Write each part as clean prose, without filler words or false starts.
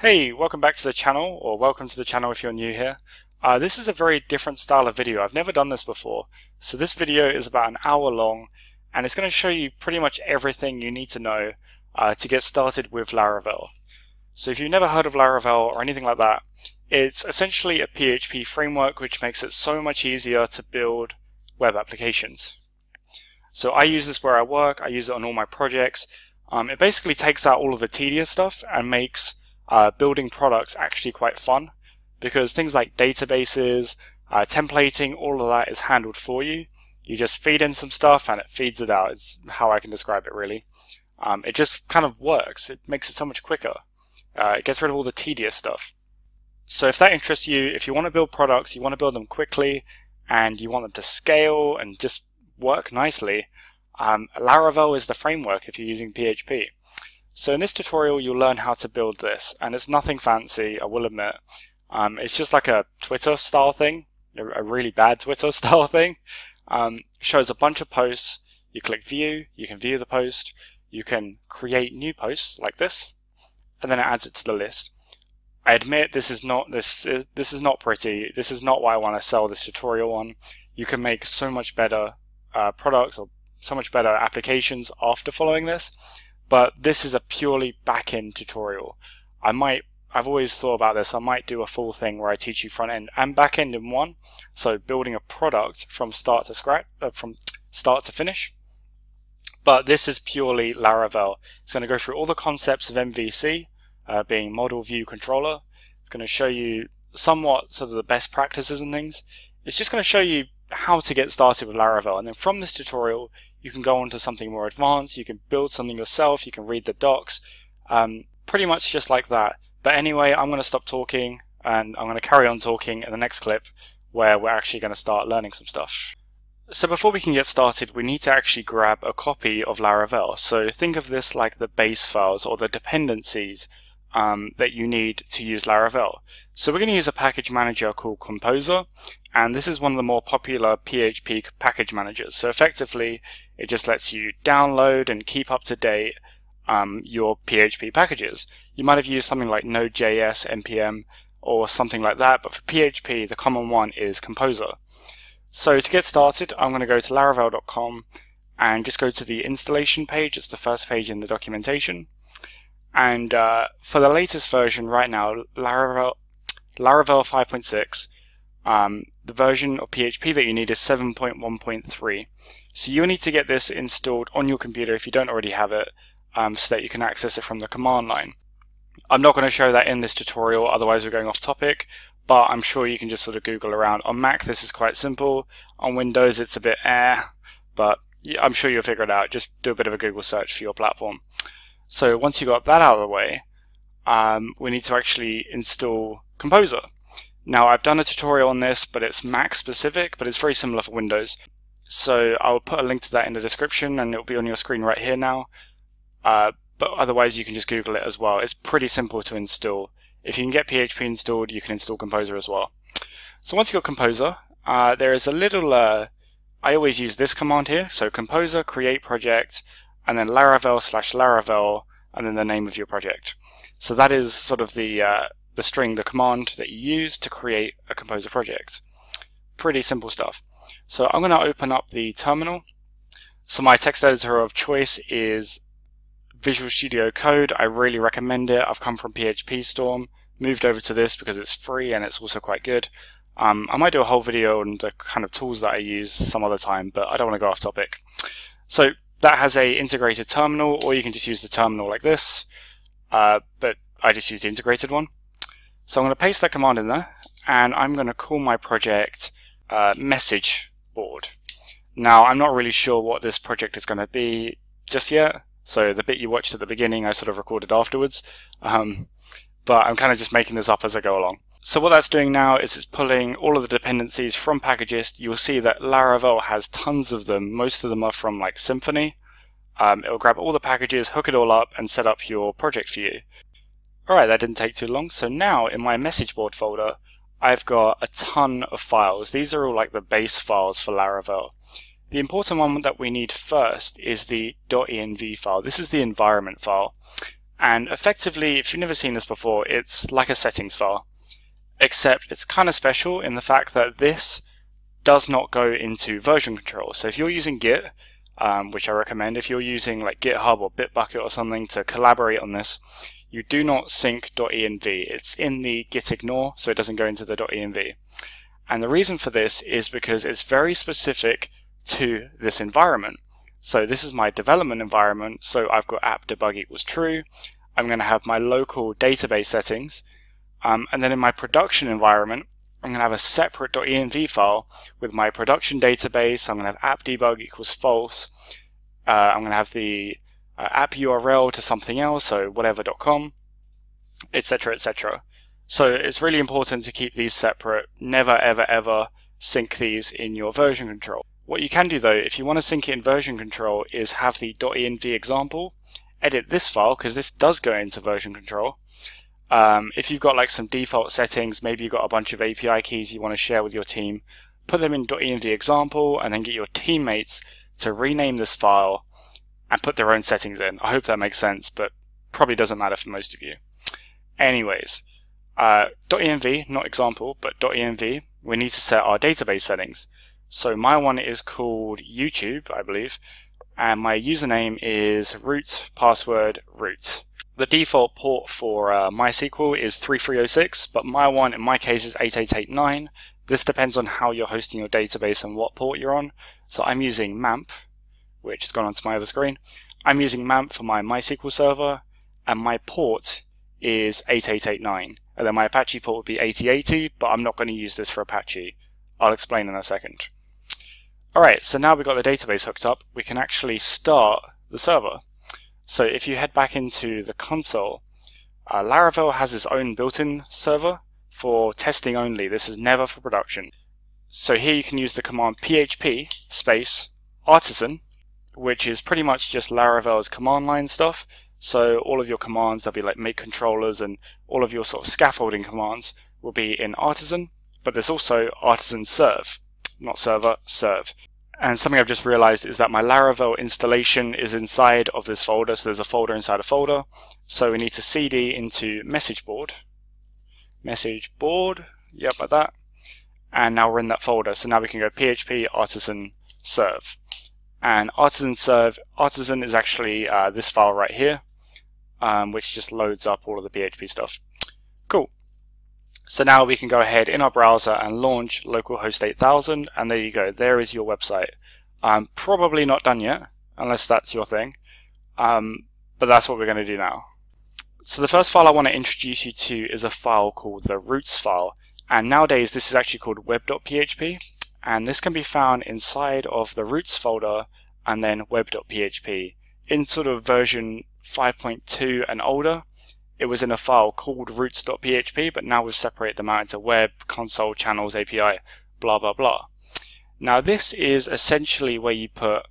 Hey, welcome back to the channel, or welcome to the channel if you're new here. This is a very different style of video. I've never done this before. So this video is about an hour long, and it's going to show you pretty much everything you need to know to get started with Laravel. So if you've never heard of Laravel or anything like that, it's essentially a PHP framework which makes it so much easier to build web applications. So I use this where I work, I use it on all my projects. It basically takes out all of the tedious stuff and makes building products actually quite fun, because things like databases, templating, all of that is handled for you. You just feed in some stuff and it feeds it out. It's how I can describe it really. It just kind of works. It makes it so much quicker. It gets rid of all the tedious stuff. So if that interests you, if you want to build products, you want to build them quickly, and you want them to scale and just work nicely, Laravel is the framework if you're using PHP. So in this tutorial you'll learn how to build this, and it's nothing fancy, I will admit. It's just like a Twitter style thing, a really bad Twitter style thing. Shows a bunch of posts, you click view, you can view the post, you can create new posts like this, and then it adds it to the list. I admit this is not pretty, this is not what I want to sell this tutorial on. You can make so much better products or so much better applications after following this. But this is a purely back-end tutorial. I've always thought about this, I might do a full thing where I teach you front-end and back-end in one. So building a product from start to finish. But this is purely Laravel. It's going to go through all the concepts of MVC, being Model View Controller. It's going to show you somewhat sort of the best practices and things. It's just going to show you how to get started with Laravel, and then from this tutorial you can go on to something more advanced, you can build something yourself, you can read the docs, pretty much just like that. But anyway, I'm going to stop talking and I'm going to carry on talking in the next clip where we're actually going to start learning some stuff. So before we can get started, we need to actually grab a copy of Laravel. So think of this like the base files or the dependencies that you need to use Laravel. So we're going to use a package manager called Composer, and this is one of the more popular PHP package managers. So effectively, it just lets you download and keep up to date your PHP packages. You might have used something like Node.js, npm, or something like that, but for PHP, the common one is Composer. So to get started, I'm going to go to laravel.com and just go to the installation page. It's the first page in the documentation. And for the latest version right now, Laravel 5.6, the version of PHP that you need is 7.1.3. So you need to get this installed on your computer if you don't already have it, so that you can access it from the command line. I'm not going to show that in this tutorial, otherwise we're going off topic, but I'm sure you can just sort of Google around. On Mac this is quite simple, on Windows it's a bit but I'm sure you'll figure it out. Just do a bit of a Google search for your platform. So once you got that out of the way, we need to actually install Composer. Now I've done a tutorial on this, but it's Mac specific, but it's very similar for Windows. So I'll put a link to that in the description and it'll be on your screen right here now. But otherwise you can just Google it as well. It's pretty simple to install. If you can get PHP installed, you can install Composer as well. So once you've got Composer, there is a little, I always use this command here. So Composer, create project, and then Laravel/Laravel, and then the name of your project. So that is sort of the string, the command that you use to create a Composer project. Pretty simple stuff. So I'm going to open up the terminal. So my text editor of choice is Visual Studio Code. I really recommend it. I've come from PHP Storm, moved over to this because it's free and it's also quite good. I might do a whole video on the kind of tools that I use some other time, but I don't want to go off topic. So that has a integrated terminal, or you can just use the terminal like this, but I just use the integrated one. So I'm going to paste that command in there, and I'm going to call my project message board. Now I'm not really sure what this project is going to be just yet, so the bit you watched at the beginning I sort of recorded afterwards, but I'm kind of just making this up as I go along. So what that's doing now is it's pulling all of the dependencies from Packagist. You'll see that Laravel has tons of them. Most of them are from like Symfony. It'll grab all the packages, hook it all up, and set up your project for you. Alright, that didn't take too long. So now in my message board folder, I've got a ton of files. These are all like the base files for Laravel. The important one that we need first is the .env file. This is the environment file. And effectively, if you've never seen this before, it's like a settings file, except it's kind of special in the fact that this does not go into version control. So if you're using Git, which I recommend, if you're using like GitHub or Bitbucket or something to collaborate on this, you do not sync .env. It's in the git ignore, so it doesn't go into the .env. And the reason for this is because it's very specific to this environment. So this is my development environment, so I've got app debug equals true. I'm going to have my local database settings, and then in my production environment, I'm going to have a separate .env file with my production database. I'm going to have app debug equals false. I'm going to have the app URL to something else, so whatever.com, etc., etc. So it's really important to keep these separate. Never, ever, ever sync these in your version control. What you can do though, if you want to sync it in version control, is have the .env example, edit this file, because this does go into version control. If you've got like some default settings, maybe you've got a bunch of API keys you want to share with your team, put them in .env example and then get your teammates to rename this file and put their own settings in. I hope that makes sense, but probably doesn't matter for most of you. Anyways, .env, not example, but .env, we need to set our database settings. So my one is called YouTube, I believe, and my username is root, password, root. The default port for MySQL is 3306, but my one in my case is 8889. This depends on how you're hosting your database and what port you're on. So I'm using MAMP, which has gone onto my other screen. I'm using MAMP for my MySQL server, and my port is 8889. And then my Apache port would be 8080, but I'm not going to use this for Apache. I'll explain in a second. Alright, so now we've got the database hooked up, we can actually start the server. So if you head back into the console, Laravel has its own built-in server for testing only. This is never for production. So here you can use the command php space artisan, which is pretty much just Laravel's command line stuff. So all of your commands, they'll be like make controllers, and all of your sort of scaffolding commands will be in artisan, but there's also artisan serve. Not server, serve. And something I've just realized is that my Laravel installation is inside of this folder, so there's a folder inside a folder. So we need to cd into message board, yep, like that. And now we're in that folder, so now we can go php artisan serve. And artisan serve, artisan is actually this file right here, which just loads up all of the PHP stuff. Cool. So now we can go ahead in our browser and launch localhost 8000, and there you go, there is your website. Probably not done yet, unless that's your thing, but that's what we're going to do now. So the first file I want to introduce you to is a file called the roots file, and nowadays this is actually called web.php, and this can be found inside of the roots folder and then web.php. In sort of version 5.2 and older, it was in a file called roots.php, but now we've separated them out into web, console, channels, API, blah, blah, blah. Now this is essentially where you put,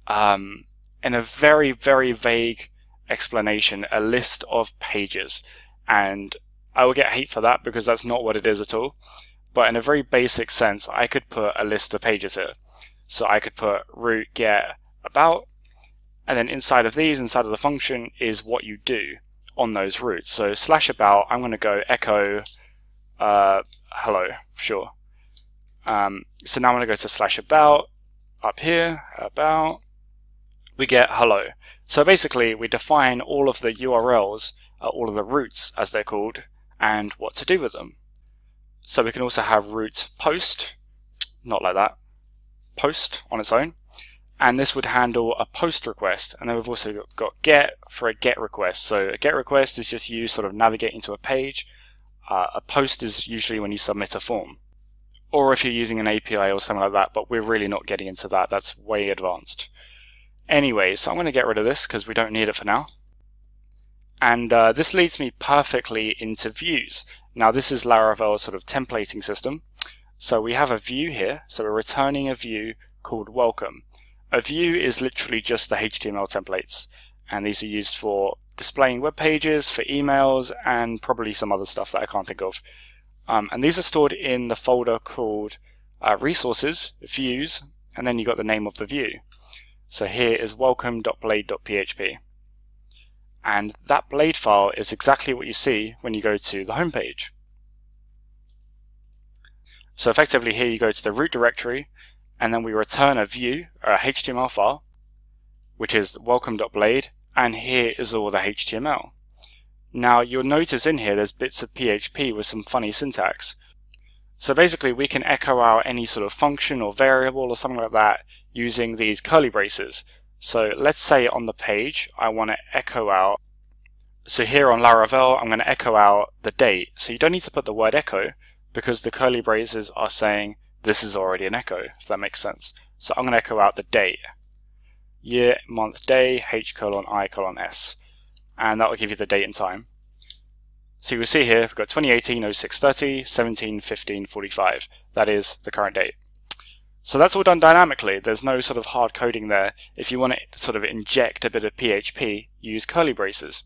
in a very, very vague explanation, a list of pages. And I will get hate for that because that's not what it is at all. But in a very basic sense, I could put a list of pages here. So I could put root, get, about, and then inside of these, inside of the function, is what you do on those roots. So /about, I'm going to go echo hello, sure. So now I'm going to go to /about, up here, about, we get hello. So basically we define all of the URLs, all of the roots as they're called, and what to do with them. So we can also have root post, not like that, post on its own. And this would handle a post request. And then we've also got get for a get request. So a get request is just you sort of navigating to a page. A post is usually when you submit a form, or if you're using an API or something like that, but we're really not getting into that. That's way advanced. Anyway, so I'm going to get rid of this because we don't need it for now. And this leads me perfectly into views. Now this is Laravel's sort of templating system. So we have a view here. So we're returning a view called welcome. A view is literally just the HTML templates, and these are used for displaying web pages, for emails, and probably some other stuff that I can't think of. And these are stored in the folder called resources, views, and then you got the name of the view. So here is welcome.blade.php. And that blade file is exactly what you see when you go to the home page. So effectively here you go to the root directory, and then we return a view, or a HTML file, which is welcome.blade, and here is all the HTML. Now you'll notice in here there's bits of PHP with some funny syntax. So basically we can echo out any sort of function or variable or something like that using these curly braces. So let's say on the page I want to echo out, so here on Laravel I'm going to echo out the date. So you don't need to put the word echo because the curly braces are saying this is already an echo, if that makes sense. So I'm going to echo out the date. Year, month, day, H:I:/S. And that will give you the date and time. So you will see here we've got 2018-06-30, 17-15-45. That is the current date. So that's all done dynamically. There's no sort of hard coding there. If you want to sort of inject a bit of PHP, use curly braces.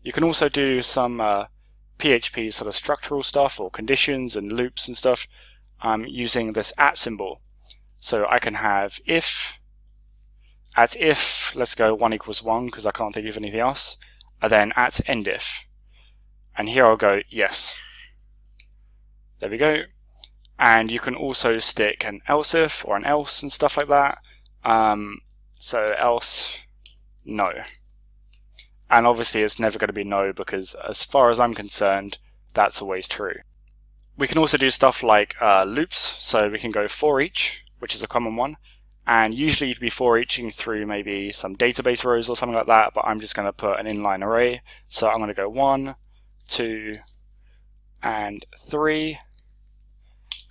You can also do some PHP sort of structural stuff or conditions and loops and stuff using this @ symbol. So I can have if, let's go 1 = 1 because I can't think of anything else, and then @endif. And here I'll go yes. There we go. And you can also stick an else if or an else and stuff like that. So else, no. And obviously it's never going to be no because as far as I'm concerned, that's always true. We can also do stuff like loops. So we can go for each, which is a common one. And usually you'd be for eaching through maybe some database rows or something like that, but I'm just going to put an inline array. So I'm going to go 1, 2, and 3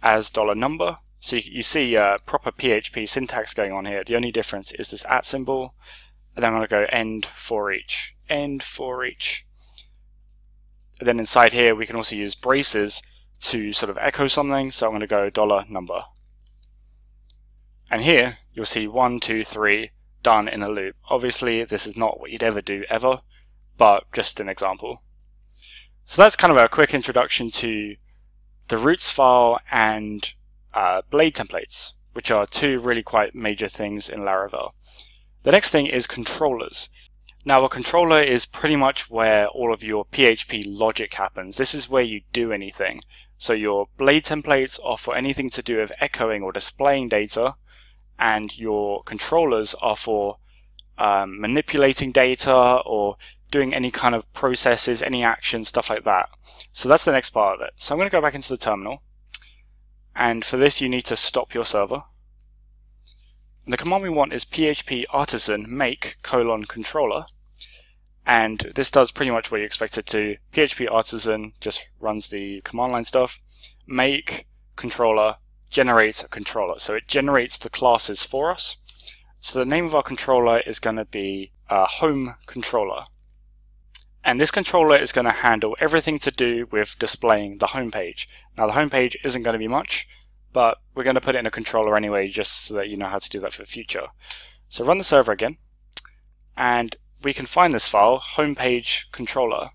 as $number. So you see proper PHP syntax going on here. The only difference is this @ symbol, and then I'm going to go end for each. And then inside here we can also use braces to sort of echo something. So I'm going to go $number. And here you'll see 1, 2, 3 done in a loop. Obviously this is not what you'd ever do ever, but just an example. So that's kind of a quick introduction to the roots file and blade templates, which are two really quite major things in Laravel. The next thing is controllers. Now a controller is pretty much where all of your PHP logic happens. This is where you do anything. So your blade templates are for anything to do with echoing or displaying data, and your controllers are for manipulating data or doing any kind of processes, any actions, stuff like that. So that's the next part of it. So I'm going to go back into the terminal, and for this you need to stop your server. And the command we want is php artisan make :controller, and this does pretty much what you expect it to. php artisan just runs the command line stuff. Make controller generates a controller, so it generates the classes for us. So the name of our controller is going to be home controller. And this controller is going to handle everything to do with displaying the home page. Now the home page isn't going to be much, but we're going to put it in a controller anyway, just so that you know how to do that for the future. So run the server again, and we can find this file, home controller,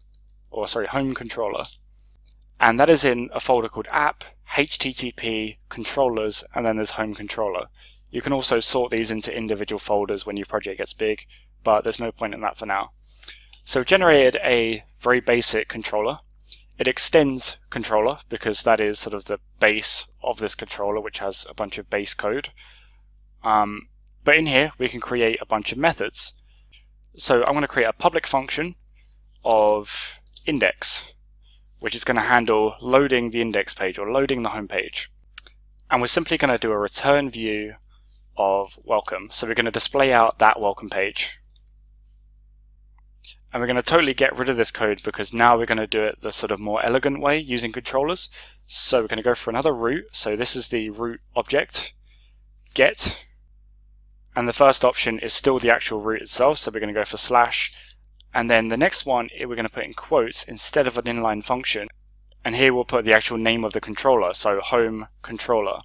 and that is in a folder called app, http, controllers, and then there's home controller. You can also sort these into individual folders when your project gets big, but there's no point in that for now. So we've generated a very basic controller. It extends controller because that is sort of the base of this controller, which has a bunch of base code. But in here we can create a bunch of methods. So I'm going to create a public function of index, which is going to handle loading the index page or loading the home page. And we're simply going to do a return view of welcome. So we're going to display out that welcome page. And we're going to totally get rid of this code because now we're going to do it the sort of more elegant way using controllers. So we're going to go for another root. So this is the root object, get. And the first option is still the actual root itself. So we're going to go for slash. And then the next one, we're going to put in quotes instead of an inline function. And here we'll put the actual name of the controller. So home controller.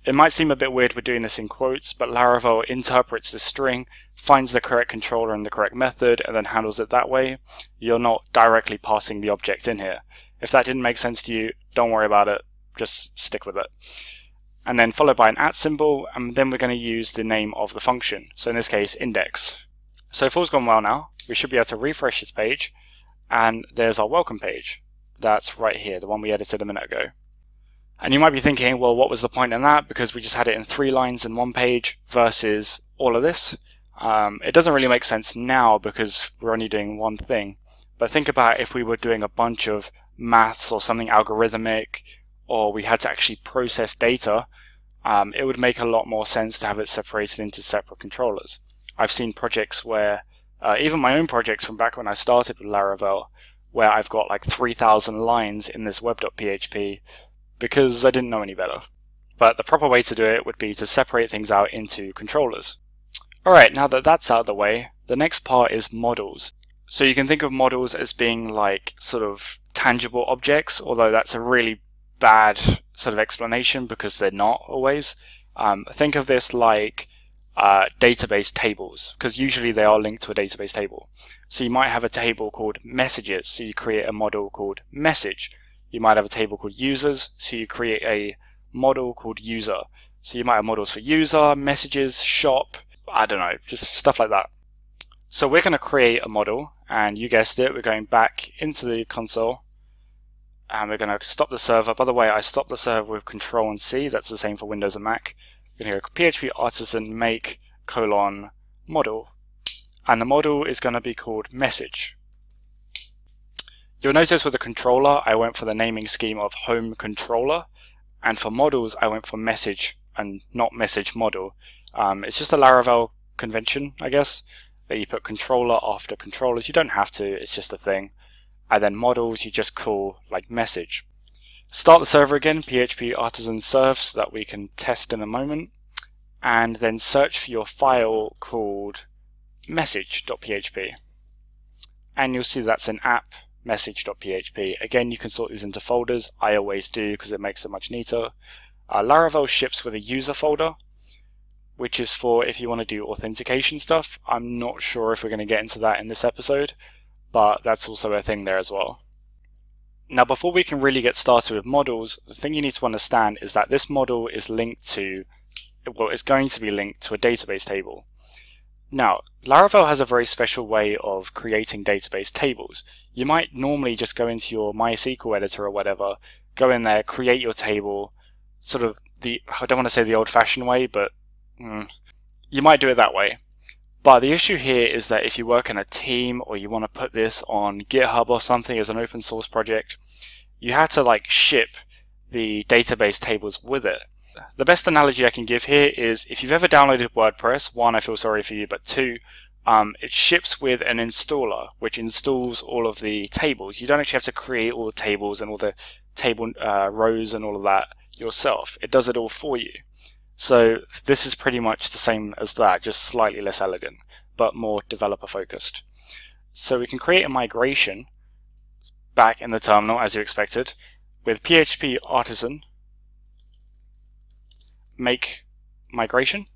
It might seem a bit weird we're doing this in quotes, but Laravel interprets the string, finds the correct controller and the correct method, and then handles it that way. You're not directly passing the object in here. If that didn't make sense to you, don't worry about it. Just stick with it. And then followed by an @ symbol, and then we're going to use the name of the function. So in this case, index. So if all's gone well now, we should be able to refresh this page, and there's our welcome page. That's right here, the one we edited a minute ago. And you might be thinking, well, what was the point in that? Because we just had it in 3 lines in one page versus all of this. It doesn't really make sense now because we're only doing one thing. But think about if we were doing a bunch of maths or something algorithmic, or we had to actually process data, it would make a lot more sense to have it separated into separate controllers. I've seen projects where, even my own projects from back when I started with Laravel, where I've got like 3,000 lines in this web.php because I didn't know any better. But the proper way to do it would be to separate things out into controllers. Alright, now that that's out of the way, the next part is models. So you can think of models as being like sort of tangible objects, although that's a really bad sort of explanation because they're not always. Think of this like database tables, because usually they are linked to a database table. So you might have a table called messages, so you create a model called message. You might have a table called users, so you create a model called user. So you might have models for user, messages, shop, I don't know, just stuff like that. So we're going to create a model, and you guessed it, we're going back into the console, and we're going to stop the server. By the way, I stopped the server with Control and C, that's the same for Windows and Mac. We're going to go PHP artisan make :model, and the model is going to be called message. You'll notice with the controller, I went for the naming scheme of home controller, and for models, I went for message and not message model. It's just a Laravel convention, I guess, that you put controller after controllers. You don't have to, it's just a thing. And then models, you just call like message. Start the server again, PHP artisan serve, so that we can test in a moment. And then search for your file called message.php. And you'll see that's an app message.php. Again, you can sort these into folders. I always do because it makes it much neater. Laravel ships with a user folder, which is for if you want to do authentication stuff. I'm not sure if we're going to get into that in this episode, but that's also a thing there as well. Now, before we can really get started with models, the thing you need to understand is that this model is linked to, well, it's going to be linked to a database table. Now, Laravel has a very special way of creating database tables. You might normally just go into your MySQL editor or whatever, go in there, create your table, sort of I don't want to say the old-fashioned way, but you might do it that way. But the issue here is that if you work in a team or you want to put this on GitHub or something as an open source project, you have to like ship the database tables with it. The best analogy I can give here is if you've ever downloaded WordPress, 1, I feel sorry for you, but 2, it ships with an installer which installs all of the tables. You don't actually have to create all the tables and all the table rows and all of that yourself. It does it all for you. So this is pretty much the same as that, just slightly less elegant, but more developer focused. So we can create a migration back in the terminal as you expected with PHP artisan make migration,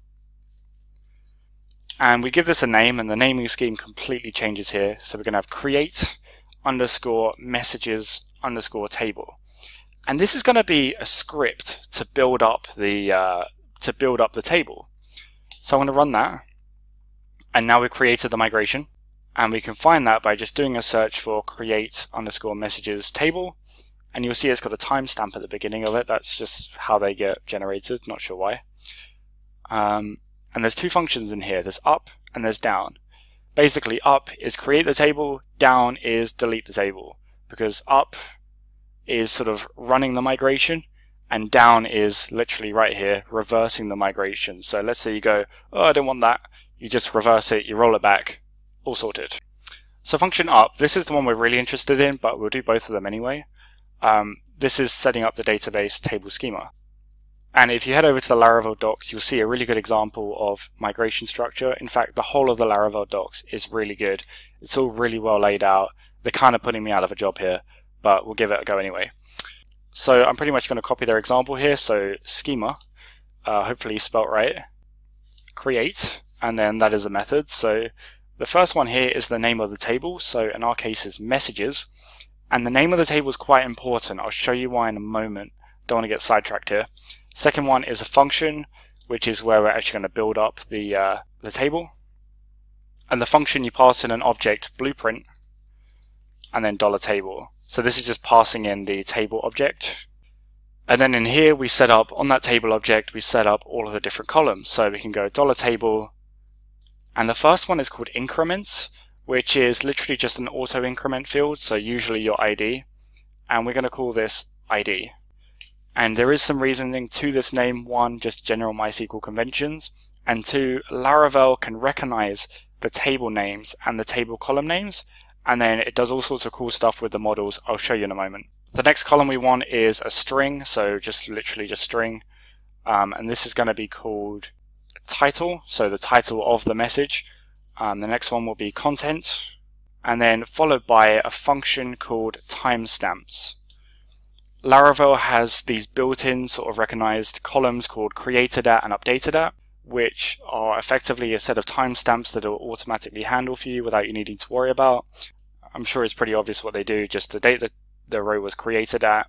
and we give this a name, and the naming scheme completely changes here. So we're going to have create underscore messages underscore table, and this is going to be a script to build up the table. So I'm going to run that, and now we've created the migration, and we can find that by just doing a search for create underscore messages table. And you'll see it's got a timestamp at the beginning of it. That's just how they get generated, not sure why. And there's 2 functions in here. There's up and there's down. Basically, up is create the table, down is delete the table. Because up is sort of running the migration, and down is literally right here, reversing the migration. So let's say you go, oh, I don't want that. You just reverse it, you roll it back, all sorted. So function up, this is the one we're really interested in, but we'll do both of them anyway. This is setting up the database table schema. And if you head over to the Laravel docs, you'll see a really good example of migration structure. In fact, the whole of the Laravel docs is really good. It's all really well laid out. They're kind of putting me out of a job here, but we'll give it a go anyway. So I'm pretty much going to copy their example here. So schema, hopefully spelt right, create, and then that is a method. So the first one here is the name of the table. So in our case is messages. And the name of the table is quite important. I'll show you why in a moment. Don't want to get sidetracked here. Second one is a function, which is where we're actually going to build up the table. and the function you pass in an object blueprint, and then $table. So this is just passing in the table object. And then in here we set up, on that table object, we set up all of the different columns. So we can go $table, and the first one is called increments, which is literally just an auto increment field, so usually your ID, and we're going to call this ID. And there is some reasoning to this name. One, just general MySQL conventions, and two, Laravel can recognize the table names and the table column names, and then it does all sorts of cool stuff with the models. I'll show you in a moment. The next column we want is a string, so just literally just string, and this is going to be called title, so the title of the message. The next one will be content, and then followed by a function called timestamps. Laravel has these built-in sort of recognized columns called created at and updated at, which are effectively a set of timestamps that it will automatically handle for you without you needing to worry about. I'm sure it's pretty obvious what they do, just the date that the row was created at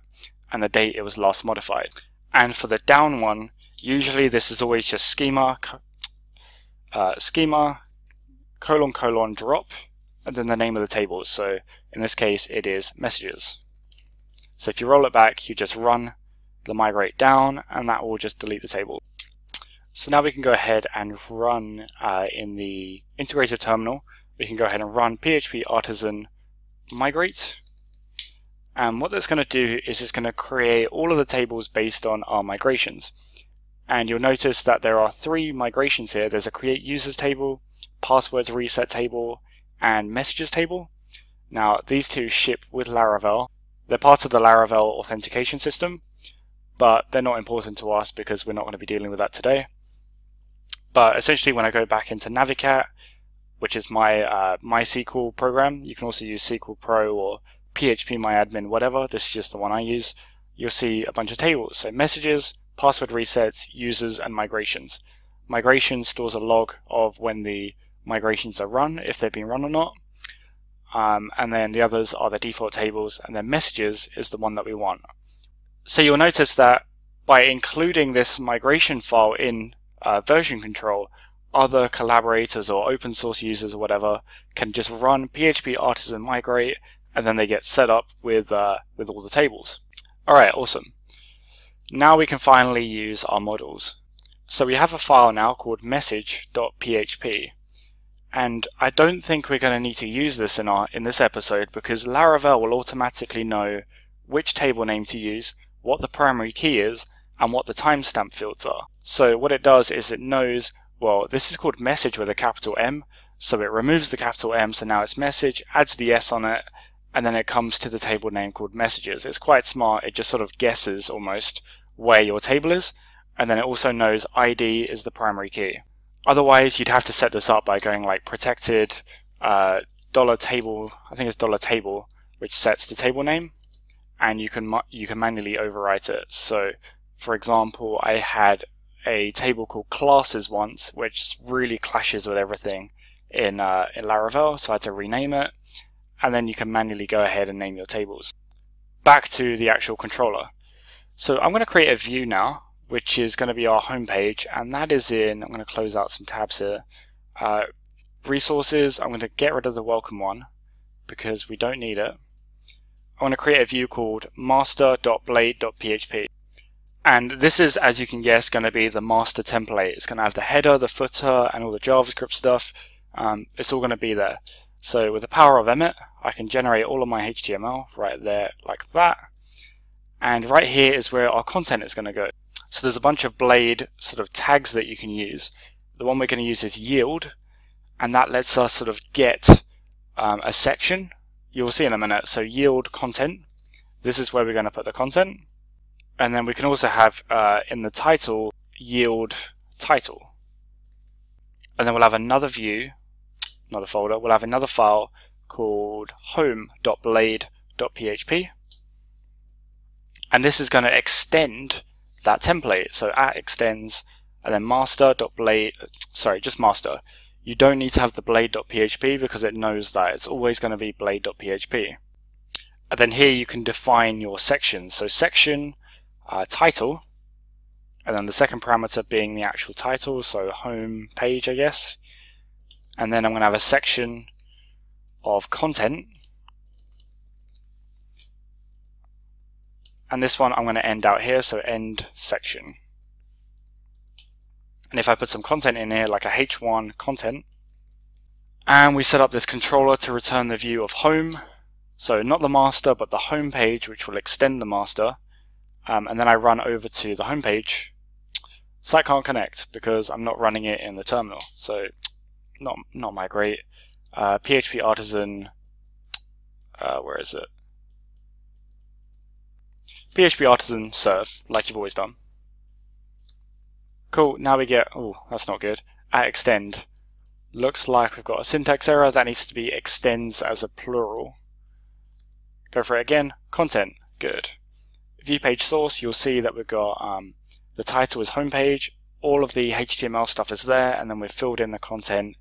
and the date it was last modified. And for the down one, usually this is always just schema, colon drop, and then the name of the table. So in this case it is messages. So if you roll it back, you just run the migrate down, and that will just delete the table. So now we can go ahead and run in the integrated terminal. We can go ahead and run PHP artisan migrate. And what that's going to do is it's going to create all of the tables based on our migrations. And you'll notice that there are 3 migrations here. There's a create users table, passwords reset table, and messages table. Now these 2 ship with Laravel. They're part of the Laravel authentication system, but they're not important to us because we're not going to be dealing with that today. But essentially when I go back into Navicat, which is my MySQL program, you can also use SQL Pro or PHPMyAdmin, whatever. This is just the one I use. You'll see a bunch of tables. So messages, password resets, users, and migrations. Migration stores a log of when the migrations are run, if they've been run or not. And then the others are the default tables, and then messages is the one that we want. So you'll notice that by including this migration file in version control, other collaborators or open source users or whatever can just run PHP artisan migrate, and then they get set up with all the tables. Alright, awesome. Now we can finally use our models. So we have a file now called message.php. And I don't think we're going to need to use this in this episode, because Laravel will automatically know which table name to use, what the primary key is, and what the timestamp fields are. So what it does is it knows, well, this is called message with a capital M, so it removes the capital M, so now it's message, adds the S on it, and then it comes to the table name called messages. It's quite smart. It just sort of guesses almost where your table is, and then it also knows ID is the primary key. Otherwise, you'd have to set this up by going like protected $table, I think it's $table, which sets the table name, and you can manually overwrite it. So, for example, I had a table called classes once, which really clashes with everything in Laravel, so I had to rename it, and then you can manually go ahead and name your tables. Back to the actual controller. So I'm going to create a view now, which is going to be our home page, and that is in, I'm going to close out some tabs here, resources. I'm going to get rid of the welcome one because we don't need it. I want to create a view called master.blade.php, and this is, as you can guess, going to be the master template. It's going to have the header, the footer, and all the JavaScript stuff. It's all going to be there. So with the power of Emmet, I can generate all of my HTML right there like that, and right here is where our content is going to go. So there's a bunch of Blade sort of tags that you can use. The one we're going to use is yield, and that lets us sort of get a section. You'll see in a minute. So yield content. This is where we're going to put the content. And then we can also have in the title, yield title. And then we'll have another view, not a folder, we'll have another file called home.blade.php. And this is going to extend that template. So at extends, and then master.blade, sorry, just master. You don't need to have the blade.php because it knows that it's always going to be blade.php. And then here you can define your sections. So section, title, and then the second parameter being the actual title, so home page, I guess. and then I'm going to have a section of content, and this one I'm going to end out here, so end section. And if I put some content in here, like a h1 content, and we set up this controller to return the view of home, so not the master but the home page, which will extend the master, and then I run over to the home page, site can't connect because I'm not running it in the terminal, so not my great. PHP artisan, where is it? PHP artisan serve, like you've always done. Cool, now we get, oh, that's not good, at extend. Looks like we've got a syntax error. That needs to be extends as a plural. Go for it again, content, good. View page source, you'll see that we've got the title is homepage, all of the HTML stuff is there, and then we've filled in the content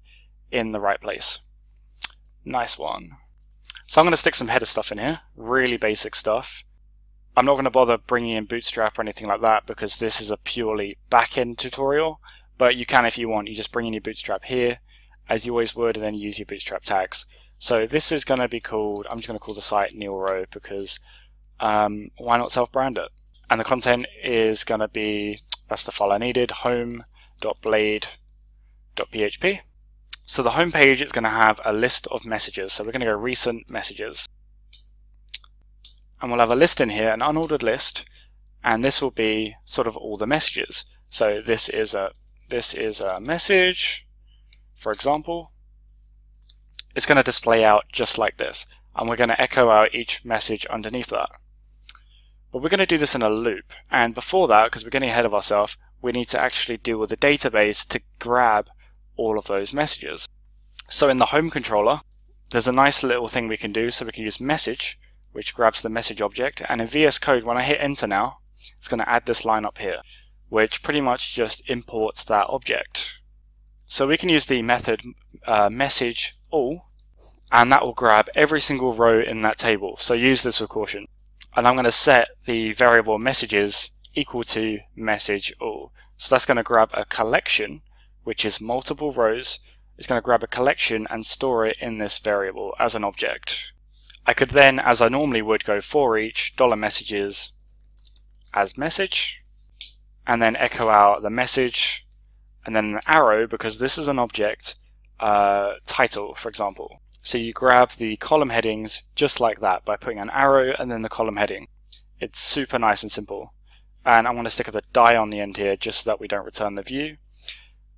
in the right place. Nice one. So I'm going to stick some header stuff in here, really basic stuff. I'm not going to bother bringing in Bootstrap or anything like that because this is a purely back-end tutorial, but you can if you want. You just bring in your Bootstrap here, as you always would, and then use your Bootstrap tags. So this is going to be called, I'm just going to call the site Neil Rowe because why not self-brand it? And the content is going to be, that's the file I needed, home.blade.php. So the home page is going to have a list of messages. So we're going to go recent messages. And we'll have a list in here, an unordered list, and this will be sort of all the messages. So this is a message, for example. It's going to display out just like this, and we're going to echo out each message underneath that. But we're going to do this in a loop, and before that, because we're getting ahead of ourselves, we need to actually deal with the database to grab all of those messages. So in the home controller, there's a nice little thing we can do, so we can use message, which grabs the message object, and in VS Code, when I hit enter now, it's going to add this line up here, which pretty much just imports that object. So we can use the method message all, and that will grab every single row in that table, so use this with caution. And I'm going to set the variable messages equal to message all. So that's going to grab a collection, which is multiple rows. It's going to grab a collection and store it in this variable as an object. I could then, as I normally would, go for each $messages as message, and then echo out the message, and then an arrow, because this is an object, title, for example. So you grab the column headings just like that by putting an arrow and then the column heading. It's super nice and simple. And I'm going to stick a die on the end here just so that we don't return the view.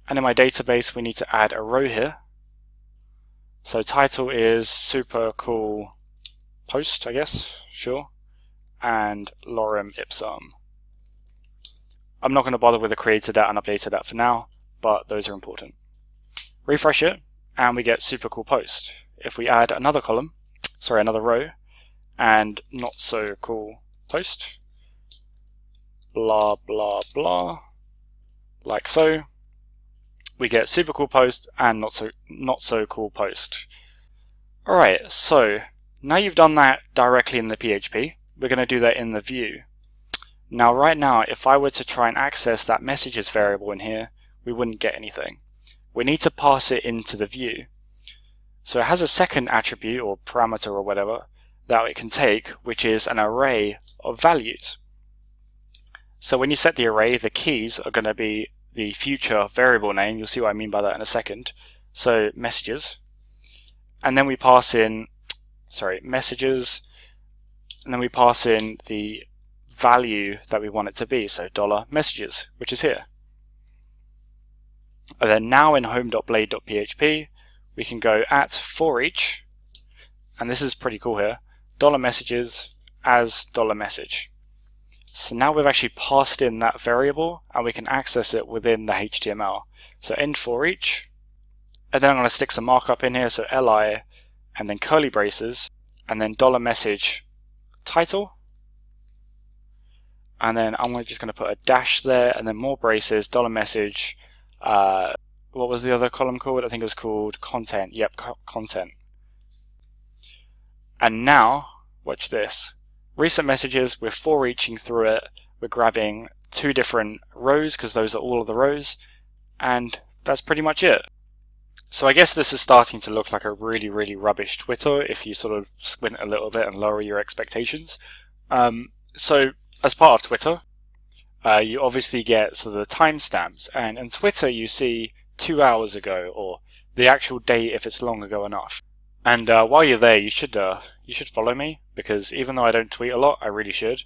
And in my database, we need to add a row here. So title is super cool post, I guess, sure. And lorem ipsum. I'm not going to bother with the created that and updated that for now, but those are important. Refresh it, and we get super cool post. If we add another column, sorry, another row, and not so cool post, blah, blah, blah, like so, we get super cool post and not so cool post. Alright, so now you've done that directly in the PHP, we're going to do that in the view. Now right now, if I were to try and access that messages variable in here, we wouldn't get anything. We need to pass it into the view. So it has a second attribute or parameter or whatever that it can take, which is an array of values. So when you set the array, the keys are going to be the future variable name. You'll see what I mean by that in a second. So messages, and then we pass in, messages, and then we pass in the value that we want it to be, so $messages, which is here. And then now in home.blade.php, we can go at for each, and this is pretty cool here, $messages as $message. So now we've actually passed in that variable, and we can access it within the HTML. So end for each, and then I'm going to stick some markup in here, so li, and then curly braces, and then $message title, and then I'm just going to put a dash there, and then more braces, $message, what was the other column called? I think it was called content. Yep, content. And now, watch this. Recent messages, we're for eaching through it. We're grabbing two different rows because those are all of the rows. And that's pretty much it. So I guess this is starting to look like a really, really rubbish Twitter if you sort of squint a little bit and lower your expectations. So as part of Twitter, you obviously get sort of the timestamps, and in Twitter you see 2 hours ago or the actual date if it's long ago enough. And while you're there, you should follow me, because even though I don't tweet a lot, I really should.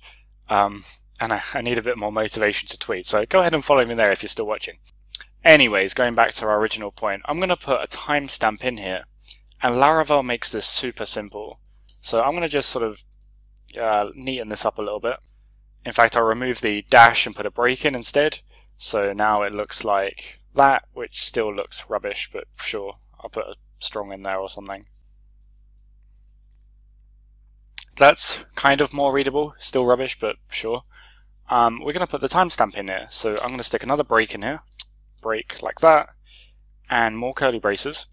And I need a bit more motivation to tweet, so go ahead and follow me there if you're still watching. Anyways, going back to our original point, I'm going to put a timestamp in here, and Laravel makes this super simple. So I'm going to just sort of neaten this up a little bit. In fact, I'll remove the dash and put a break in instead. So now it looks like that, which still looks rubbish, but sure, I'll put a strong in there or something. That's kind of more readable, still rubbish, but sure. We're going to put the timestamp in here, so I'm going to stick another break in here. Break like that, and more curly braces.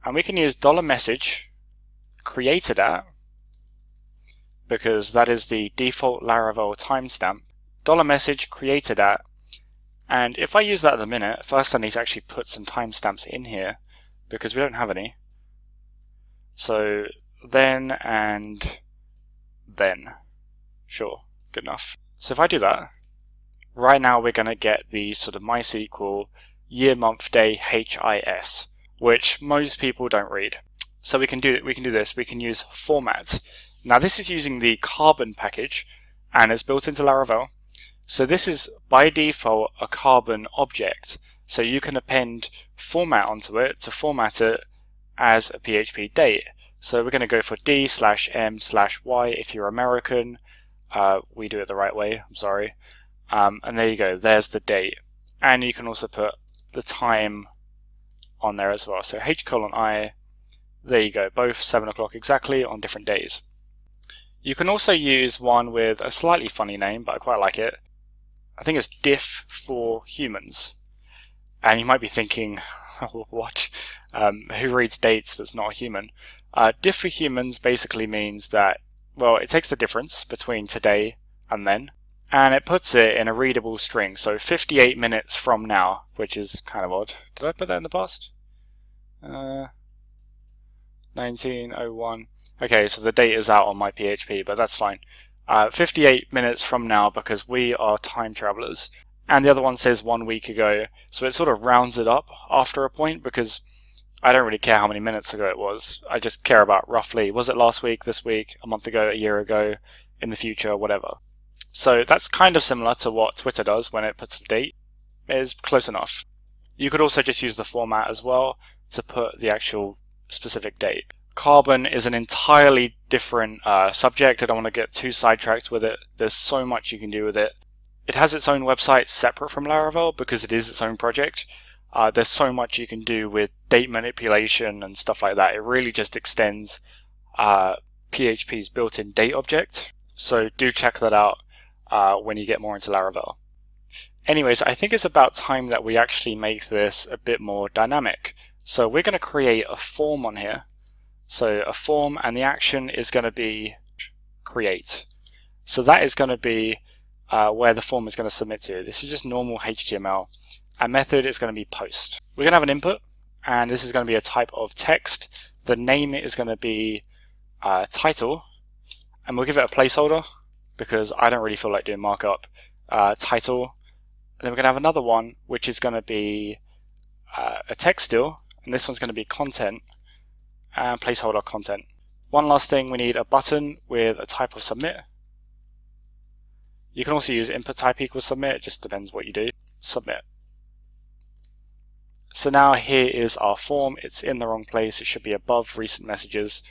And we can use $message created at, because that is the default Laravel timestamp. $message created at, and if I use that at the minute, first I need to actually put some timestamps in here, because we don't have any. So then and then. Sure, good enough. So if I do that, right now we're going to get the sort of MySQL year, month, day, HIS, which most people don't read. So we can do this. We can use format. Now this is using the Carbon package, and it's built into Laravel. So this is by default a Carbon object. So you can append format onto it to format it as a PHP date. So we're going to go for D/M/Y if you're American. We do it the right way, I'm sorry. And there you go, there's the date. And you can also put the time on there as well. So H:I, there you go, both 7 o'clock exactly on different days. You can also use one with a slightly funny name, but I quite like it. I think it's diff for humans. And you might be thinking, what? Who reads dates that's not a human? Diff for humans basically means that, well, it takes the difference between today and then, and it puts it in a readable string. So 58 minutes from now, which is kind of odd. Did I put that in the past? 1901. Okay, so the date is out on my PHP, but that's fine. 58 minutes from now, because we are time travelers. And the other one says 1 week ago, so it sort of rounds it up after a point, because I don't really care how many minutes ago it was. I just care about roughly, was it last week, this week, a month ago, a year ago, in the future, whatever. So that's kind of similar to what Twitter does when it puts the date. It is close enough. You could also just use the format as well to put the actual specific date. Carbon is an entirely different subject. I don't want to get too sidetracked with it. There's so much you can do with it. It has its own website separate from Laravel because it is its own project. There's so much you can do with date manipulation and stuff like that. It really just extends PHP's built-in date object. So do check that out when you get more into Laravel. Anyways, I think it's about time that we actually make this a bit more dynamic. So we're going to create a form on here. So a form, and the action is going to be create. So that is going to be where the form is going to submit to. This is just normal HTML. A method is going to be post. We're going to have an input, and this is going to be a type of text. The name is going to be title, and we'll give it a placeholder because I don't really feel like doing markup. Title. And then we're going to have another one which is going to be a text still, and this one's going to be content, and placeholder content. One last thing, we need a button with a type of submit. You can also use input type equals submit, it just depends what you do. Submit. So now here is our form. It's in the wrong place. It should be above recent messages.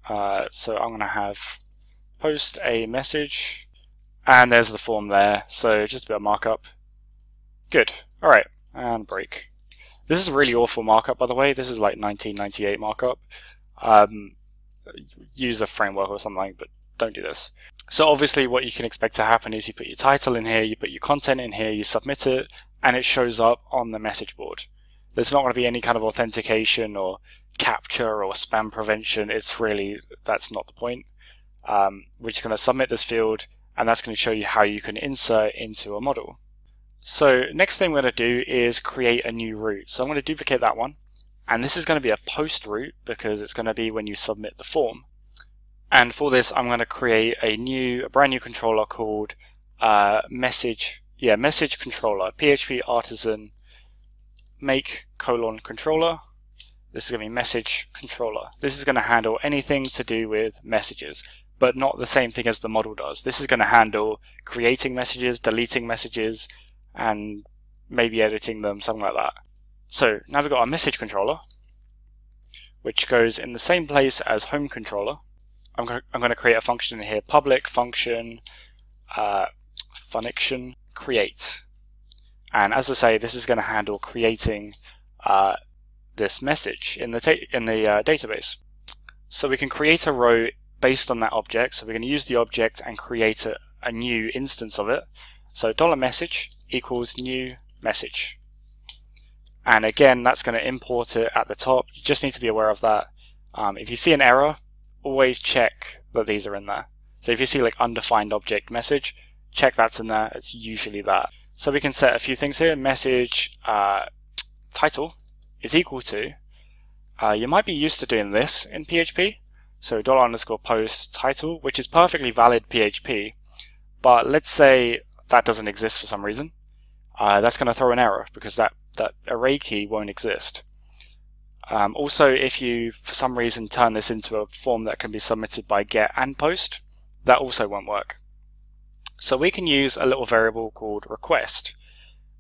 So I'm going to have post a message, and there's the form there. So just a bit of markup. Good. All right, and break. This is a really awful markup, by the way. This is like 1998 markup. Use a framework or something, but don't do this. So obviously what you can expect to happen is you put your title in here, you put your content in here, you submit it, and it shows up on the message board. There's not going to be any kind of authentication or capture or spam prevention. It's really, that's not the point. We're just going to submit this field, and that's going to show you how you can insert into a model. So next thing we're going to do is create a new route. So I'm going to duplicate that one, and this is going to be a post route because it's going to be when you submit the form. And for this, I'm going to create a brand new controller called message controller, PHP artisan make controller. This is going to be message controller. This is going to handle anything to do with messages, but not the same thing as the model does. This is going to handle creating messages, deleting messages, and maybe editing them, something like that. So now we've got our message controller, which goes in the same place as home controller. I'm going to create a function in here, public function function create. And as I say, this is going to handle creating this message in the database. So we can create a row based on that object. So we're going to use the object and create a new instance of it. So $message equals new message. And again, that's going to import it at the top. You just need to be aware of that. If you see an error, always check that these are in there. So if you see like undefined object message, check that's in there. It's usually that. So we can set a few things here. Message title is equal to, you might be used to doing this in PHP. So $_post title, which is perfectly valid PHP. But let's say that doesn't exist for some reason. That's going to throw an error because that array key won't exist. Also, if you for some reason turn this into a form that can be submitted by get and post, that also won't work. So we can use a little variable called request.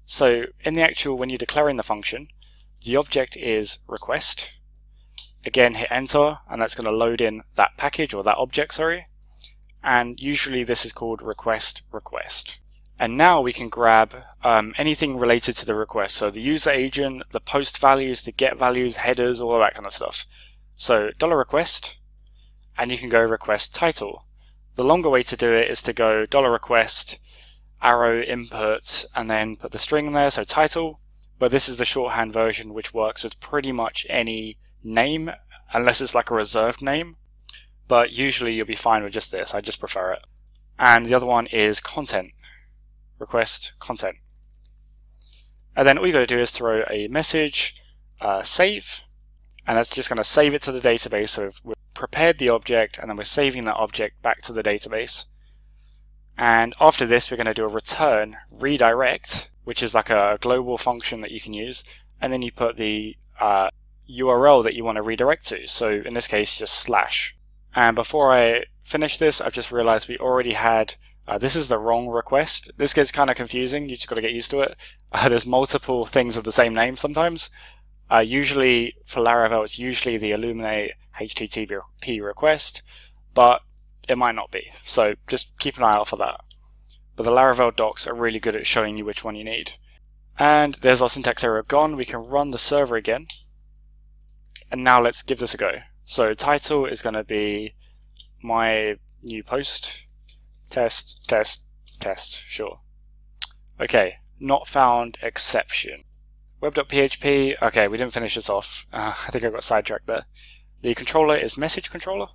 So in the actual, when you're declaring the function, the object is request. Again, hit enter, and that's going to load in that package or that object, sorry. And usually this is called request. And now we can grab anything related to the request. So the user agent, the post values, the get values, headers, all of that kind of stuff. So $request, and you can go request title. The longer way to do it is to go $request, arrow input, and then put the string in there, so title. But this is the shorthand version, which works with pretty much any name, unless it's like a reserved name. But usually you'll be fine with just this. I just prefer it. And the other one is content. Request content. And then all you got to do is throw a message, save, and that's just going to save it to the database. So we've prepared the object, and then we're saving that object back to the database. And after this, we're going to do a return redirect, which is like a global function that you can use, and then you put the URL that you want to redirect to. So in this case, just slash. And before I finish this, I've just realized we already had this is the wrong request. This gets kind of confusing. You just got to get used to it. There's multiple things with the same name sometimes. Usually for Laravel, it's usually the Illuminate HTTP request, but it might not be. So just keep an eye out for that. But the Laravel docs are really good at showing you which one you need. And there's our syntax error gone. We can run the server again. And now let's give this a go. So title is going to be my new post. Test, sure. Okay, not found exception. Web.php, okay, we didn't finish this off. I think I got sidetracked there. The controller is message controller.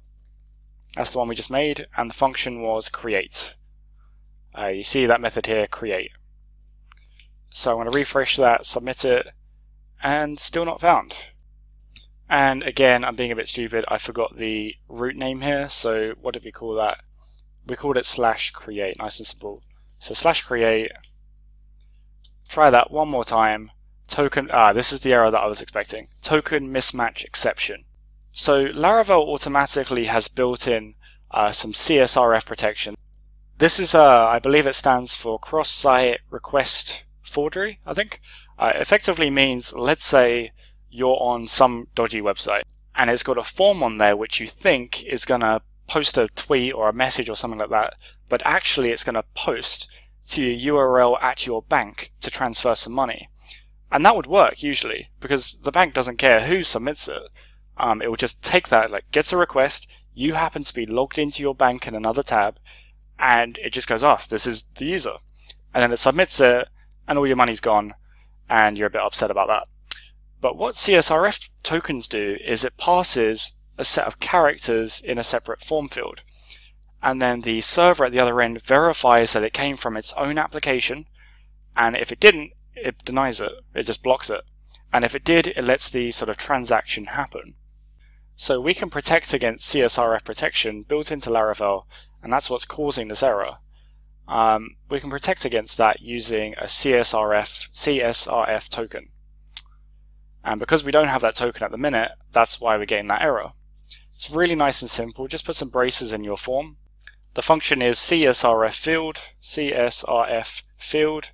That's the one we just made, and the function was create. You see that method here, create. So I'm going to refresh that, submit it, and still not found. And again, I'm being a bit stupid, I forgot the root name here, so what did we call that? We called it /create, nice and simple. So /create, try that one more time. Token, this is the error that I was expecting. Token mismatch exception. So Laravel automatically has built in some CSRF protection. This is, I believe it stands for cross-site request forgery, I think. Effectively means, let's say you're on some dodgy website and it's got a form on there which you think is going to post a tweet or a message or something like that, but actually it's going to post to your URL at your bank to transfer some money. And that would work usually because the bank doesn't care who submits it. It will just take that, like gets a request, you happen to be logged into your bank in another tab, and it just goes off, this is the user. And then it submits it, and all your money's gone, and you're a bit upset about that. But what CSRF tokens do is it passes a set of characters in a separate form field. And then the server at the other end verifies that it came from its own application, and if it didn't, it denies it, it just blocks it. and if it did, it lets the sort of transaction happen. So we can protect against CSRF protection built into Laravel, and that's what's causing this error. We can protect against that using a CSRF token. And because we don't have that token at the minute, that's why we're getting that error. It's really nice and simple. Just put some braces in your form. The function is CSRF field,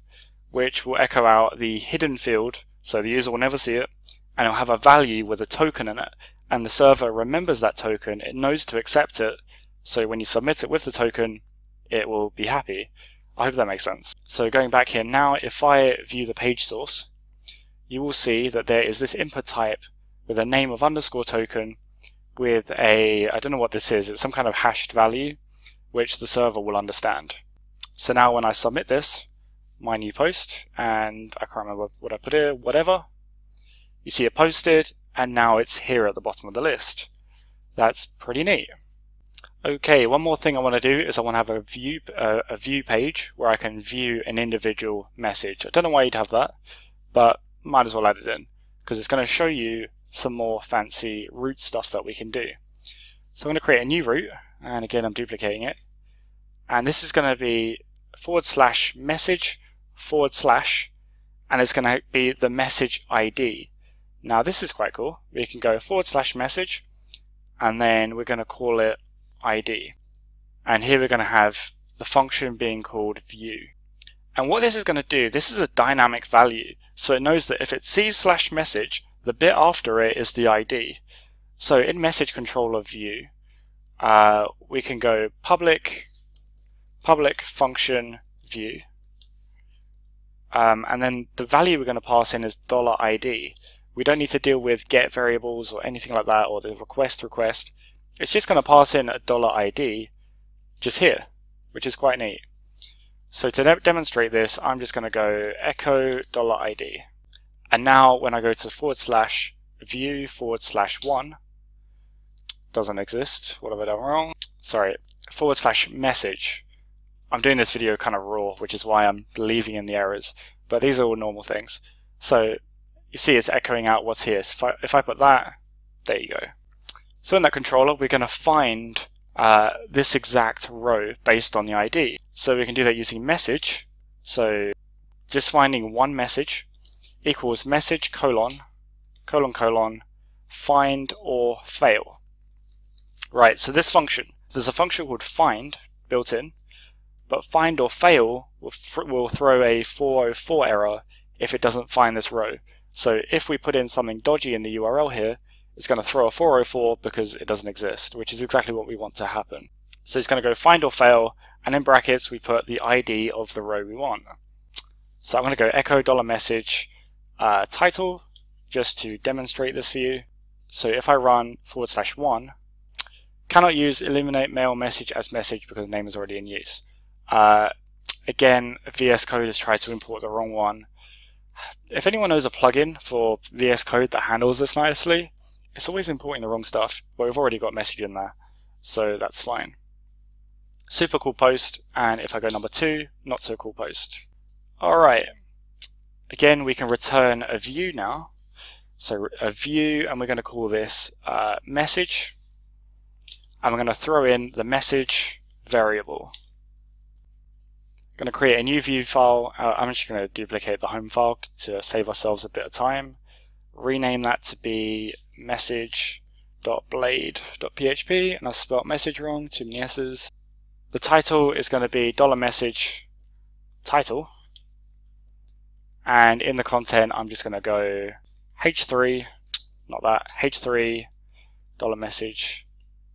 which will echo out the hidden field, so the user will never see it, and it'll have a value with a token in it. And the server remembers that token, it knows to accept it, so when you submit it with the token, it will be happy. I hope that makes sense. So going back here now, if I view the page source, you will see that there is this input type with a name of underscore token with a, I don't know what this is, it's some kind of hashed value, which the server will understand. So now when I submit this, my new post, and I can't remember what I put here, whatever, you see it posted, and now it's here at the bottom of the list. That's pretty neat. Okay, one more thing I want to do is I want to have a view page where I can view an individual message. I don't know why you'd have that, but might as well add it in, because it's going to show you some more fancy root stuff that we can do. So I'm going to create a new root, and again I'm duplicating it, and this is going to be /message / and it's going to be the message ID. Now this is quite cool. We can go /message, and then we're going to call it ID, and here we're going to have the function being called view. And what this is going to do, this is a dynamic value, so it knows that if it sees /message, the bit after it is the ID. So in message controller view, we can go public function view, and then the value we're going to pass in is $ID. We don't need to deal with get variables or anything like that, or the request. It's just going to pass in a $ID just here, which is quite neat. So to demonstrate this, I'm just going to go echo $ID. And now when I go to /view /1, doesn't exist, what have I done wrong? Sorry, /message. I'm doing this video kind of raw, which is why I'm leaving in the errors, but these are all normal things. So you see it's echoing out what's here. So if I put that, there you go. So in that controller, we're going to find this exact row based on the ID. So we can do that using message. So just finding one message equals message : find or fail. Right, so this function, there's a function called find built in, but find or fail will throw a 404 error if it doesn't find this row. So if we put in something dodgy in the URL here, it's going to throw a 404 because it doesn't exist, which is exactly what we want to happen. So it's going to go find or fail, and in brackets we put the ID of the row we want. So I'm going to go echo $message title just to demonstrate this for you. So if I run /1, cannot use eliminate mail message as message because the name is already in use. Again, VS Code has tried to import the wrong one. If anyone knows a plugin for VS Code that handles this nicely, it's always importing the wrong stuff, but we've already got message in there, so that's fine. Super cool post, and if I go number 2, not so cool post. Alright, again we can return a view now. So a view, and we're going to call this message, and we're going to throw in the message variable. I'm going to create a new view file. I'm just going to duplicate the home file to save ourselves a bit of time. Rename that to be message.blade.php, and I spelled message wrong, too many S's. The title is going to be $message title, and in the content I'm just going to go h3, not that, h3 $message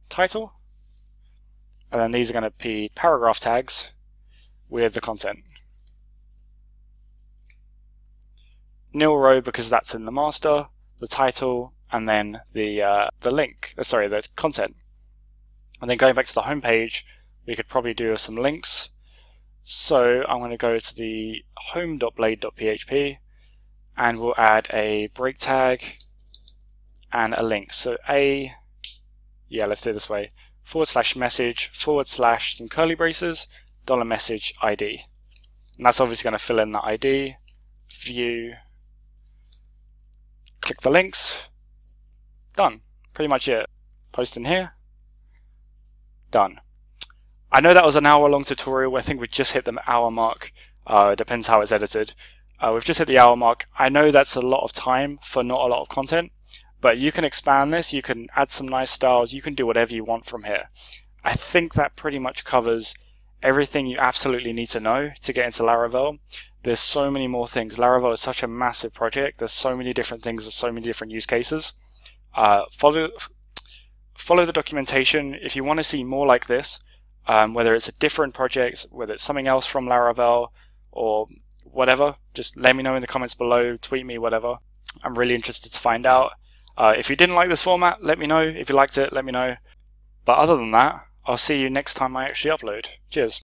title, and then these are going to be paragraph tags with the content. Nil row because that's in the master, the title, and then the link, the content. And then going back to the home page, we could probably do some links. So I'm going to go to the home.blade.php, and we'll add a break tag and a link. So let's do it this way, /message / some curly braces, $message ID. And that's obviously going to fill in the ID, view, click the links, done. Pretty much it. Post in here, done. I know that was an hour-long tutorial. I think we just hit the hour mark. It depends how it's edited. We've just hit the hour mark. I know that's a lot of time for not a lot of content, but you can expand this, you can add some nice styles, you can do whatever you want from here. I think that pretty much covers everything you absolutely need to know to get into Laravel. There's so many more things. Laravel is such a massive project. There's so many different things, there's so many different use cases. Follow the documentation if you want to see more like this. Whether it's a different project, whether it's something else from Laravel or whatever, just let me know in the comments below, tweet me, whatever. I'm really interested to find out. If you didn't like this format, let me know. If you liked it, let me know. But other than that, I'll see you next time I actually upload. Cheers.